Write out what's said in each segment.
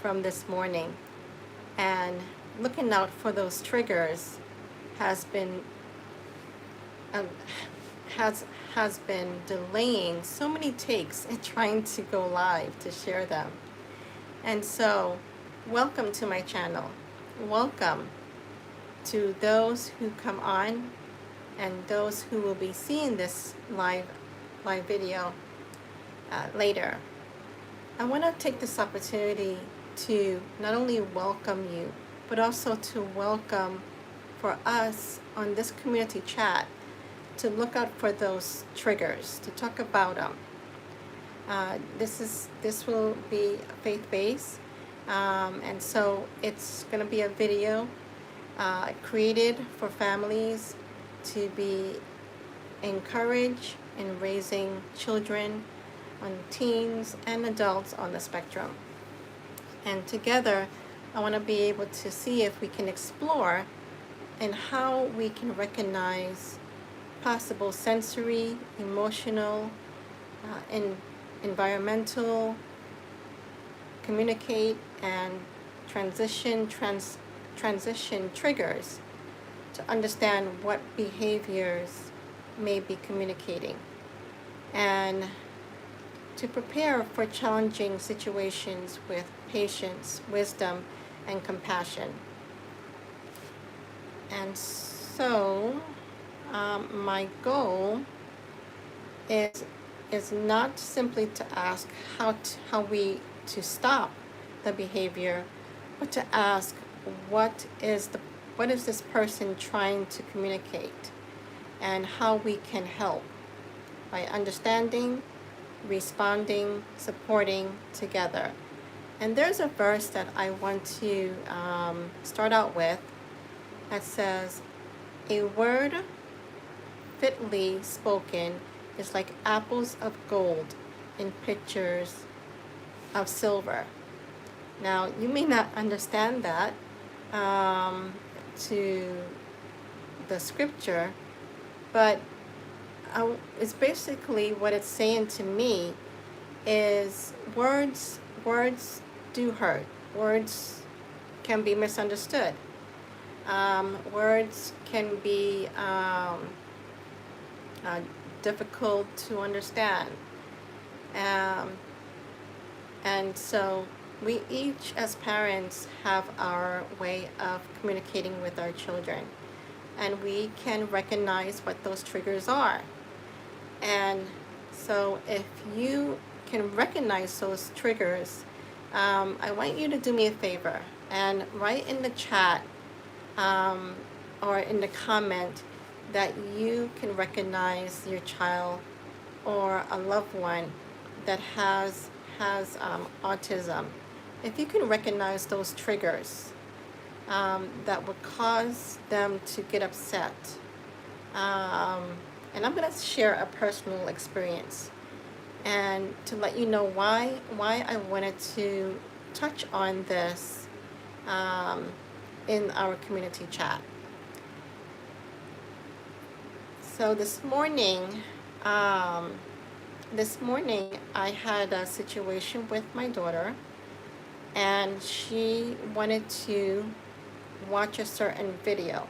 from this morning, and looking out for those triggers has been um, has has been delaying so many takes and trying to go live to share them. And so, welcome to my channel. Welcome to those who come on and those who will be seeing this live video later. I want to take this opportunity to not only welcome you, but also to welcome for us on this community chat to look out for those triggers, to talk about them. This will be faith-based, and so it's going to be a video created for families to be encouraged in raising children, on teens and adults on the spectrum. And together, I want to be able to see if we can explore and how we can recognize possible sensory, emotional, and environmental, communicate, and transition triggers to understand what behaviors may be communicating, and to prepare for challenging situations with patience, wisdom, and compassion. And so, my goal is not simply to ask how to stop the behavior, but to ask what is this person trying to communicate, and how we can help by understanding, responding, supporting together. And there's a verse that I want to start out with that says, "A word fitly spoken is like apples of gold in pictures of silver." Now, you may not understand that to the scripture, but it's basically what it's saying to me is words do hurt. Words can be misunderstood. Words can be difficult to understand. And so we each as parents have our way of communicating with our children, and we can recognize what those triggers are. And so if you can recognize those triggers, I want you to do me a favor and write in the chat or in the comment that you can recognize your child or a loved one that has autism. If you can recognize those triggers that would cause them to get upset, and I'm going to share a personal experience and to let you know why I wanted to touch on this in our community chat. So this morning I had a situation with my daughter, and she wanted to watch a certain video.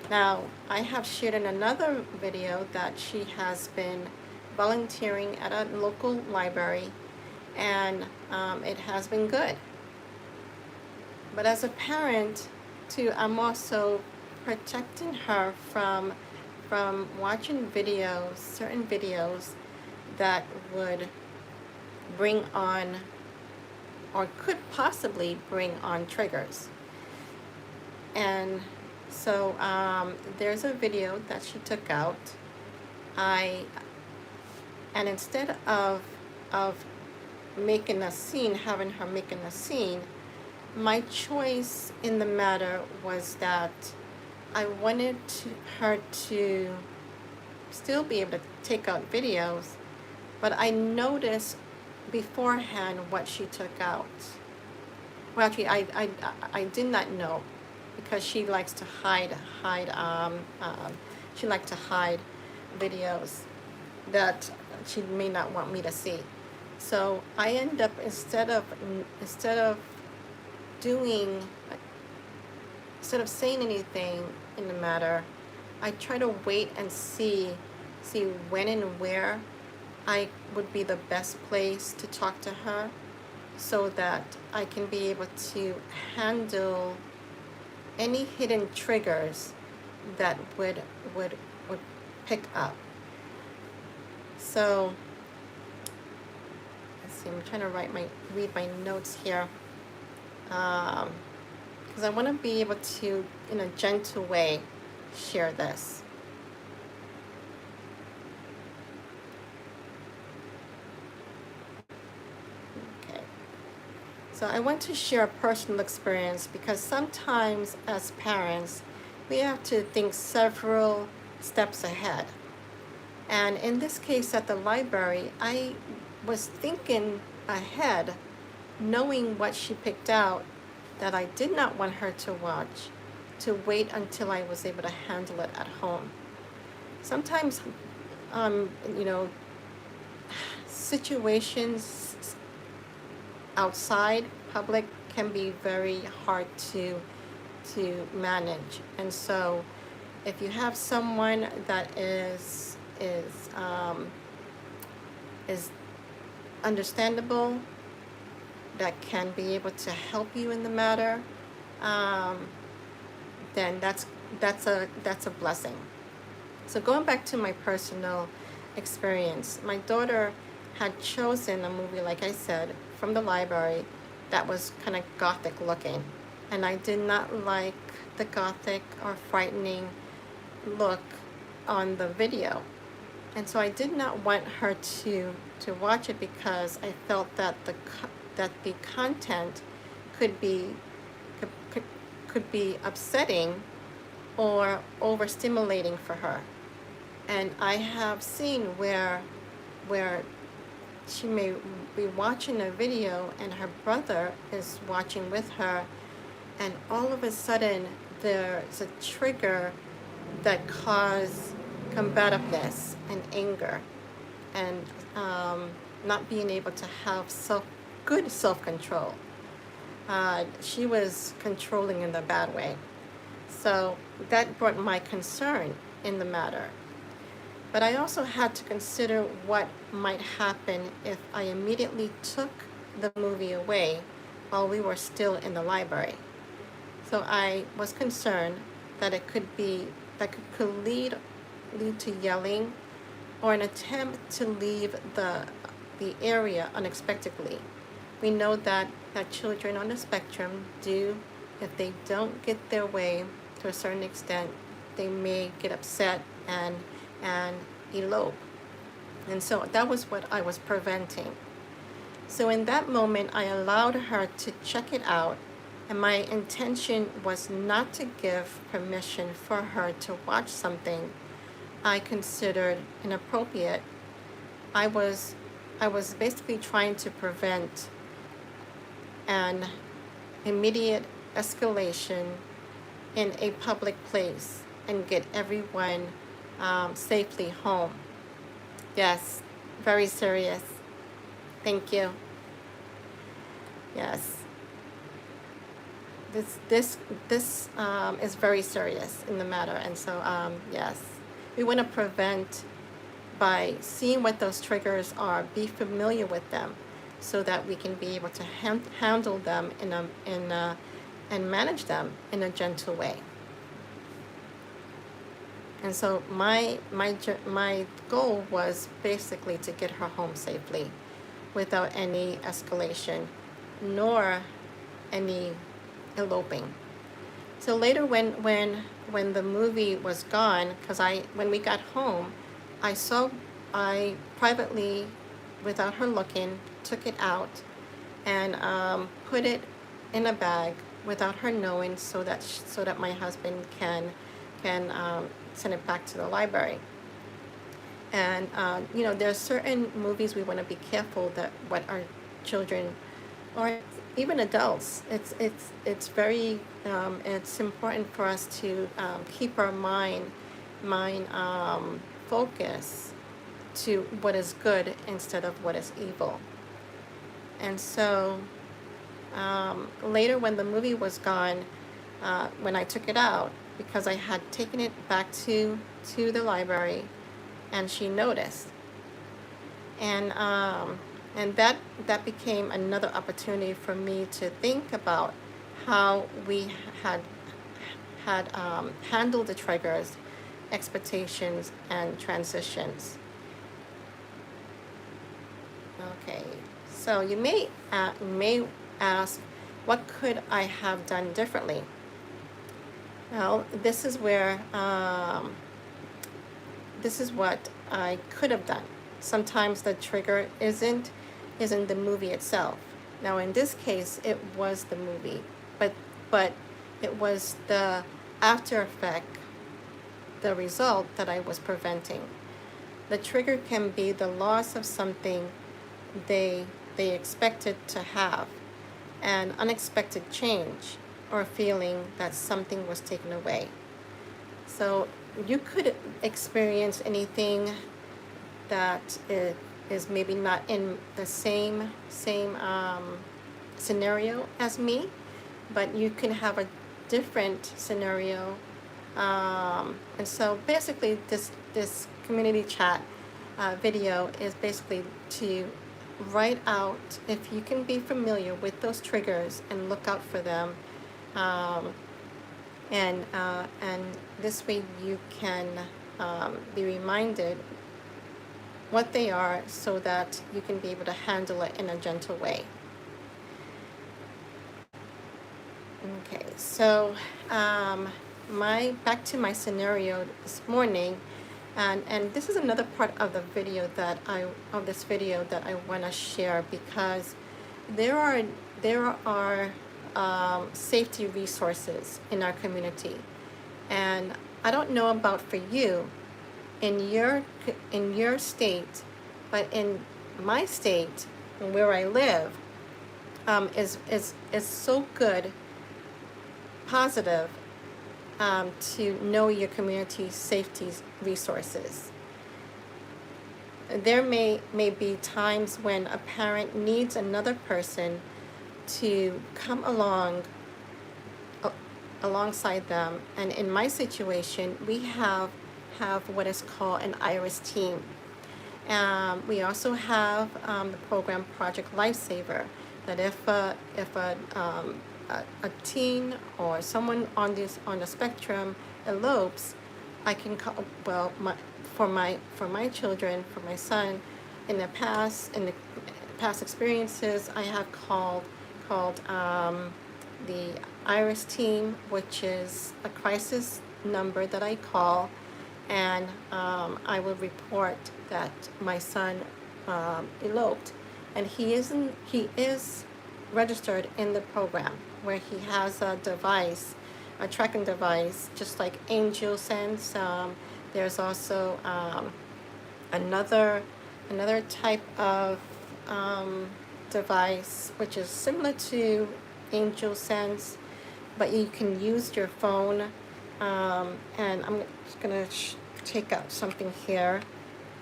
Now, I have shared in another video that she has been volunteering at a local library, and it has been good. But as a parent, too, I'm also protecting her from watching videos, certain videos that would bring on or could possibly bring on triggers. And so there's a video that she took out. And instead of making a scene, having her making a scene, my choice in the matter was that I wanted her to still be able to take out videos, but I noticed beforehand what she took out. Well, actually, I did not know, because she likes to hide videos that she may not want me to see. So I end up, instead of doing, instead of saying anything in the matter, I try to wait and see when and where I would be the best place to talk to her, so that I can be able to handle any hidden triggers that would pick up. So let's see, I'm trying to read my notes here, because I want to be able to, in a gentle way, share this. Okay. So I want to share a personal experience, because sometimes as parents, we have to think several steps ahead. And in this case at the library, I was thinking ahead, knowing what she picked out that I did not want her to watch, to wait until I was able to handle it at home. Sometimes, you know, situations outside public can be very hard to manage. And so if you have someone that is understandable, that can be able to help you in the matter, then that's a blessing. So going back to my personal experience, my daughter had chosen a movie, like I said, from the library that was kind of gothic looking, and I did not like the gothic or frightening look on the video. And so I did not want her to watch it, because I felt that the content could be upsetting or overstimulating for her. And I have seen where she may be watching a video and her brother is watching with her, and all of a sudden there's a trigger that cause combativeness and anger, and not being able to have good self-control. She was controlling in the bad way. So that brought my concern in the matter. But I also had to consider what might happen if I immediately took the movie away while we were still in the library. So I was concerned that it could lead to yelling, or an attempt to leave the area unexpectedly. We know that children on the spectrum do, if they don't get their way to a certain extent, they may get upset and elope. And so that was what I was preventing. So in that moment, I allowed her to check it out, and my intention was not to give permission for her to watch something I considered inappropriate. I was basically trying to prevent an immediate escalation in a public place and get everyone safely home. Yes, very serious. Thank you. Yes. This is very serious in the matter, and so yes, we want to prevent by seeing what those triggers are, be familiar with them, so that we can be able to handle them and manage them in a gentle way. And so my goal was basically to get her home safely, without any escalation, nor any eloping. So later, when the movie was gone, because when we got home, I privately, without her looking, took it out and put it in a bag without her knowing, so that my husband can send it back to the library. And you know, there are certain movies we want to be careful that what our children, or even adults, it's very it's important for us to keep our mind focus to what is good instead of what is evil. And so Later, when the movie was gone, when I took it out, because I had taken it back to the library, and she noticed, and that became another opportunity for me to think about how we had handled the triggers, expectations, and transitions. Okay, so you may ask, what could I have done differently? Well, this is what I could have done. Sometimes the trigger isn't the movie itself. Now, in this case, it was the movie, but it was the after effect, the result that I was preventing. The trigger can be the loss of something they expected to have, an unexpected change, or feeling that something was taken away. So you could experience anything that is maybe not in the same scenario as me, but you can have a different scenario. And so basically, this community chat video is basically to write out, if you can be familiar with those triggers and look out for them, and this way you can be reminded what they are, so that you can be able to handle it in a gentle way. Okay, so back to my scenario this morning, and this is another part of the video that I want to share, because there are safety resources in our community, and I don't know about for you in your state, but in my state, where I live, is so good, positive, to know your community safety resources. There may be times when a parent needs another person to come alongside them, and in my situation, we have what is called an IRIS team. We also have the program Project Lifesaver, that if a teen or someone on the spectrum elopes, I can call. Well, for my children, for my son, in the past experiences, I have called the IRIS team, which is a crisis number that I call, and I will report that my son eloped, and he is registered in the program, where he has a tracking device, just like Angel Sense. There's also another type of device which is similar to Angel Sense, but you can use your phone. And I'm just gonna take out something here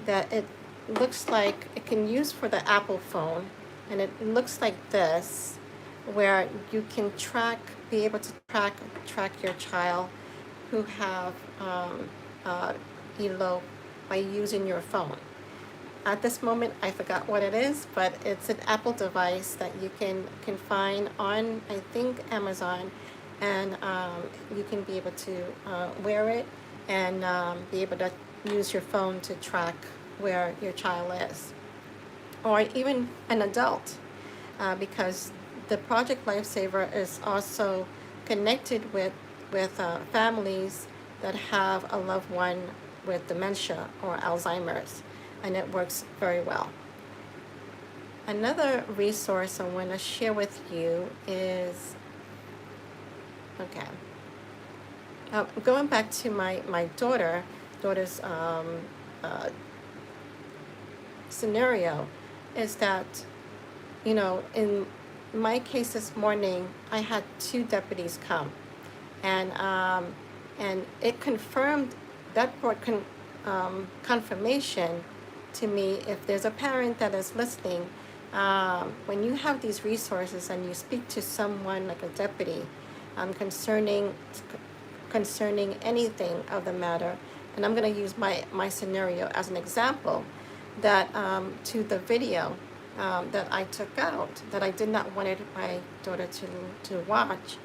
that it looks like it can use for the Apple phone, and it looks like this, where you can be able to track your child who have eloped by using your phone. At this moment, I forgot what it is, but it's an Apple device that you can find on, I think, Amazon, and you can be able to wear it and be able to use your phone to track where your child is, or even an adult, because the Project Lifesaver is also connected with families that have a loved one with dementia or Alzheimer's, and it works very well. Another resource I want to share with you is, okay, going back to my daughter's scenario, is that, in my case this morning, I had 2 deputies come, and it confirmed, that brought confirmation to me, if there's a parent that is listening, when you have these resources and you speak to someone like a deputy concerning anything of the matter, and I'm going to use my scenario as an example, that to the video that I took out, that I did not wanted my daughter to watch,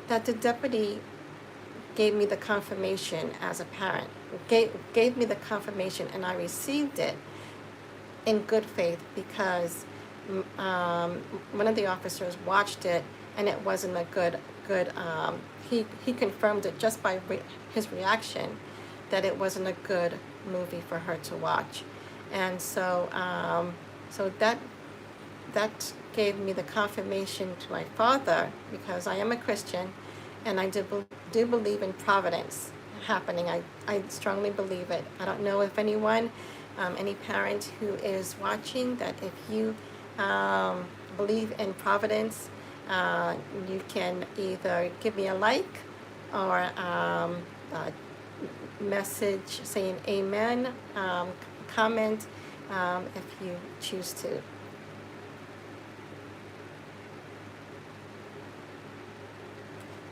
that the deputy gave me the confirmation as a parent, gave me the confirmation, and I received it in good faith because one of the officers watched it, and it wasn't a good. He confirmed it just by his reaction that it wasn't a good movie for her to watch, and so that gave me the confirmation to my father, because I am a Christian, and I do believe in providence happening. I strongly believe it. I don't know if anyone, any parent who is watching, that if you believe in providence, you can either give me a like or a message saying amen, comment if you choose to.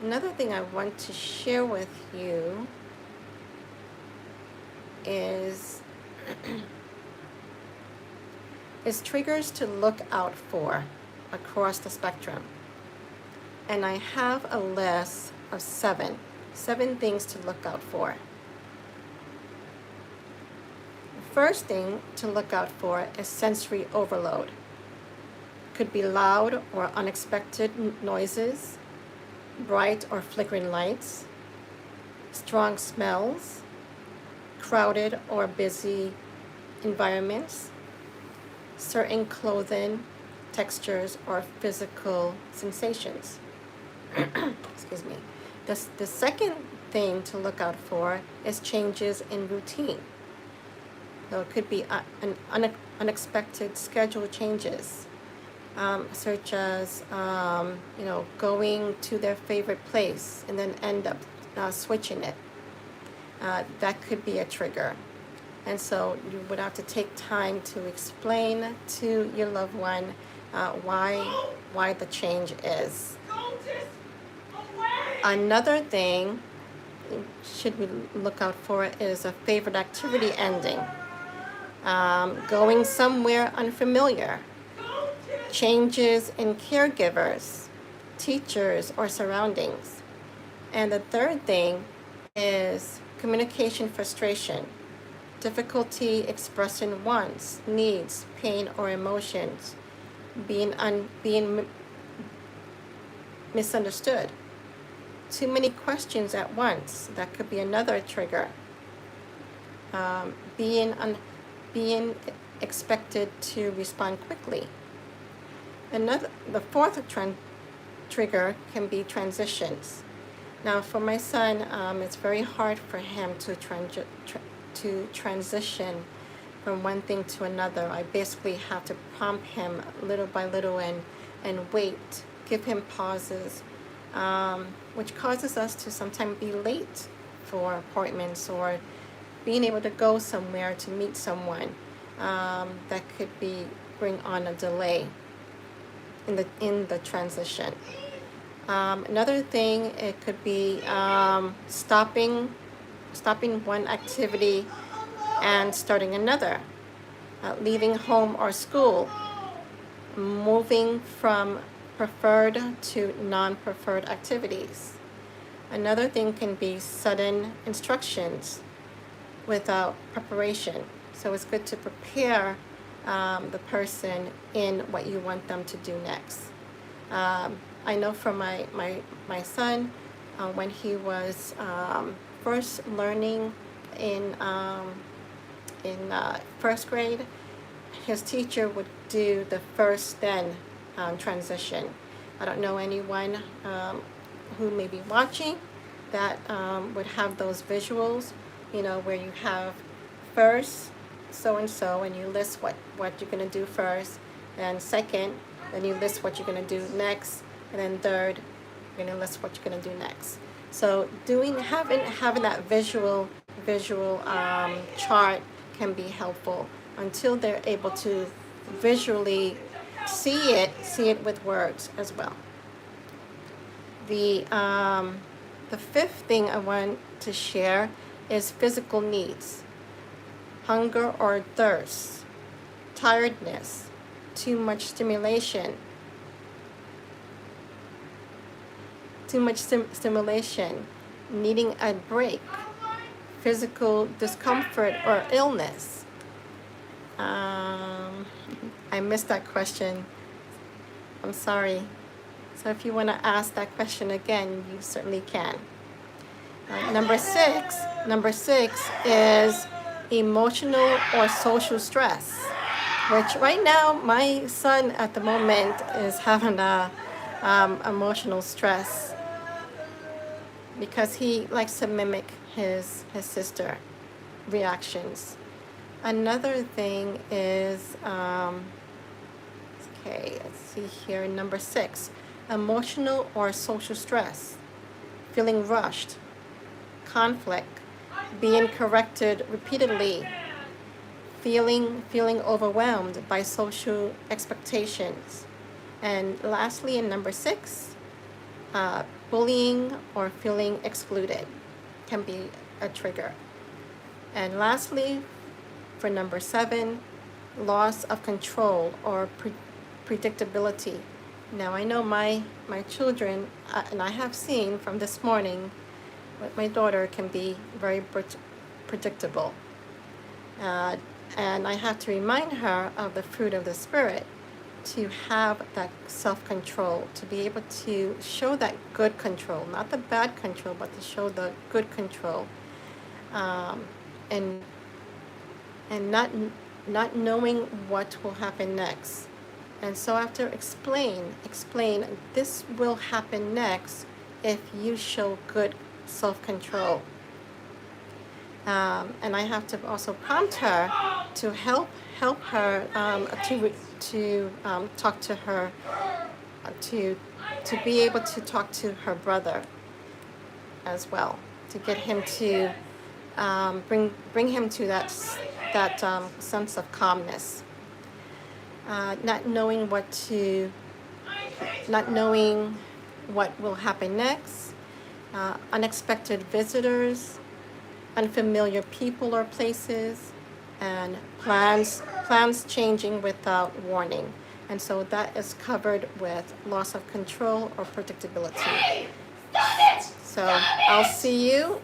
Another thing I want to share with you is triggers to look out for across the spectrum. And I have a list of seven things to look out for. The first thing to look out for is sensory overload. Could be loud or unexpected noises, bright or flickering lights, strong smells, crowded or busy environments, certain clothing, textures, or physical sensations. Excuse me. The second thing to look out for is changes in routine. So it could be unexpected schedule changes, such as going to their favorite place and then end up switching it. That could be a trigger. And so you would have to take time to explain to your loved one why the change is. Another thing should we look out for is a favorite activity ending, going somewhere unfamiliar, changes in caregivers, teachers, or surroundings. And the third thing is communication frustration, difficulty expressing wants, needs, pain, or emotions, being misunderstood. Too many questions at once. That could be another trigger. Being expected to respond quickly. The fourth trigger can be transitions. Now, for my son, it's very hard for him to transition from one thing to another. I basically have to prompt him little by little and wait, give him pauses, which causes us to sometimes be late for appointments or being able to go somewhere to meet someone. That could bring on a delay in the transition. Another thing, it could be stopping one activity and starting another, leaving home or school, moving from preferred to non-preferred activities. Another thing can be sudden instructions without preparation. So it's good to prepare the person in what you want them to do next. I know from my son, when he was first learning in first grade, his teacher would do the first then transition. I don't know anyone who may be watching that would have those visuals, where you have first so-and-so and you list what you're going to do first, and second, then you list what you're going to do next, and then third, you're going to list what you're going to do next. So having that visual chart can be helpful until they're able to visually see it with words as well. The fifth thing I want to share is physical needs: hunger or thirst, tiredness, too much stimulation, needing a break, physical discomfort or illness. I missed that question. I'm sorry. So if you want to ask that question again, you certainly can. Number six is emotional or social stress, which right now my son at the moment is having a emotional stress because he likes to mimic his sister reactions. Another thing is, okay, let's see here, number 6, emotional or social stress, feeling rushed, conflict, being corrected repeatedly, feeling overwhelmed by social expectations. And lastly, in number 6, bullying or feeling excluded can be a trigger. And lastly, for number 7, loss of control or predictability. Now I know my children, and I have seen from this morning, my daughter can be very predictable. And I have to remind her of the fruit of the Spirit, to have that self-control, to be able to show that good control, not the bad control, but to show the good control, and not knowing what will happen next. And so I have to explain, this will happen next if you show good self-control. And I have to also prompt her to help her to talk to her, to be able to talk to her brother as well, to get him to bring him to that sense of calmness. Not knowing what will happen next, unexpected visitors, unfamiliar people or places, and plans changing without warning. And so that is covered with loss of control or predictability. So I'll see you